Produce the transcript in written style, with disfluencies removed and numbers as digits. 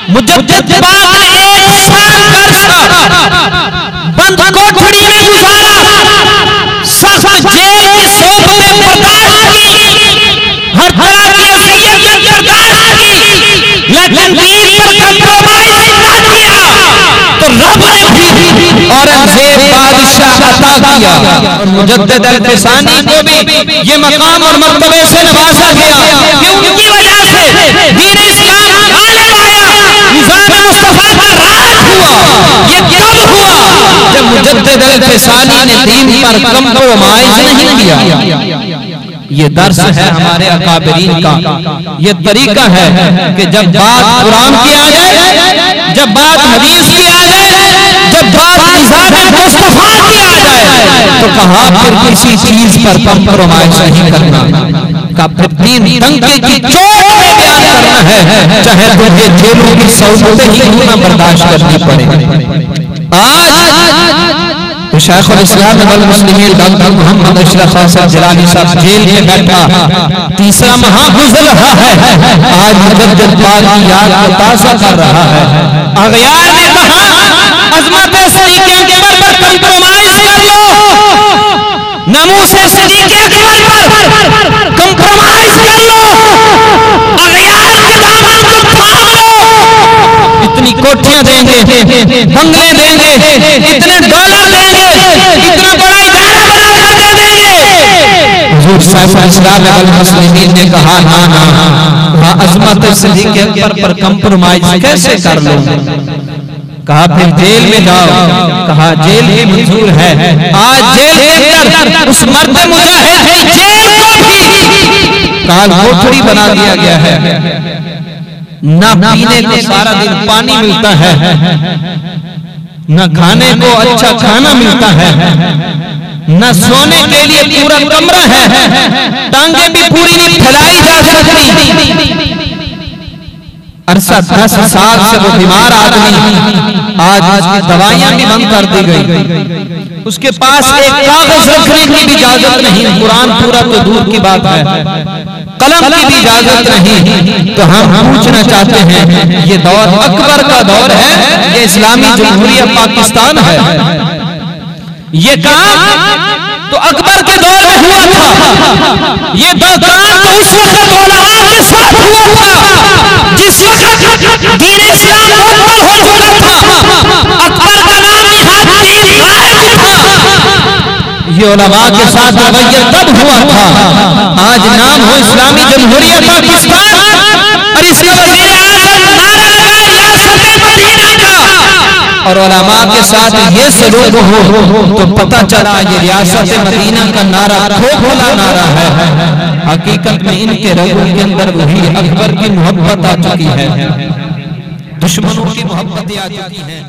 मुजद्दिद पाक ने 1 साल बंद कोठड़ी में गुजारा, सख्त जेल की सोबतें बर्दाश्त की, हर तरह की अज़ियतें बर्दाश्त की, लेकिन दीन पर कंप्रोमाइज ना किया तो रब ने भी औरंगजेब बादशाह अता किया। और मुजद्दिद अल-फिसानी को भी ये मकाम और मर्तबे से नवाजा गया कि उनकी वजह से दीन इस्लाम गालिब आया, निज़ाम मुस्तफा का राज हुआ। ये कब हुआ? जब मुजद्दिद अल-फिसानी ने दीन पर कंप्रोमाइज नहीं किया। ये दर्स है हमारे अकाबरीन का, ये तरीका है कि जब बात कुरान की आ जाए, जब बात हदीस की आ जाए, जब बात निज़ाम मुस्तफा की आ जाए तो कहा फिर किसी चीज पर कंप्रोमाइज नहीं करना, का फिर दीन डंके की चोट में बयान करना है, चाहे तुझे जेलों की सौगतें ही क्यों ना बर्दाश्त करनी पड़े। आज तो शेखुल इस्लाम वल मुस्लिमीन डॉक्टर मोहम्मद अशरफ हसन जिलानी साहब जेल में बैठा, तीसरा माह गुजर रहा है, आज मुजद्दिद पाक की याद को ताज़ा कर रहा है। अग़यार ने कहा अज़मत सदीक़ अकबर पर कंप्रोमाइज कर लो, नमूस सदीक़ अकबर पर कंप्रोमाइज कर लो, अग़यार के दामन को थाम लो, इतनी कोठियां देंगे, बंगले देंगे, इतने डॉलर देंगे, इतना बड़ा इदारा बनाकर दे देंगे। हुज़ूर शेखुल इस्लाम वल मुस्लिमीन ने कहा ना ना, अज़मत सदीक़ अकबर पर कंप्रोमाइज कैसे कर लो? कहा फिर जेल में जाओ, कहा जेल भी मंजूर है। आज जेल के अंदर उस मर्द मुजाहिद की जेल को भी काल कोठड़ी बना दिया गया है, ना पीने को सारा दिन पानी मिलता है, न खाने को अच्छा खाना मिलता है, न सोने के लिए पूरा कमरा है, टांगे भी पूरी नहीं फैलाई जा सकती। अरसा 10 साल से वो बीमार आदमी, आज उसकी दवाइयां भी बंद कर दी गई, उसके पास एक कागज रखने की भी इजाजत नहीं, कुरान पूरा तो दूर की बात है, कलम की भी इजाजत नहीं। तो हम पूछना चाहते हैं, ये दौर अकबर का दौर है, ये इस्लामी जमहूरिया पाकिस्तान है, ये काम तो अकबर के दौर में हुआ था, ये काम तो उस वक्त उलमा के साथ हुआ था जिस वक्त दीन इस्लाम मुकम्मल हो चुका था, अकबर का नाम निहात दीन गायब था। ये उलमा के साथ रवैया तब हुआ था, आज नाम हो इस्लामी जमहूरिया पाकिस्तान और इसका वज़ीर आज़म नारा लगाए रियासत मदीना का, और उलमा के साथ ये सलूक हो तो पता चला ये रियासत मदीना का नारा खोखला नारा है। हकीकत में इनके रगों के अंदर वही अकबर की मोहब्बत आ चुकी है, दुश्मनों की मोहब्बतें आ चुकी हैं।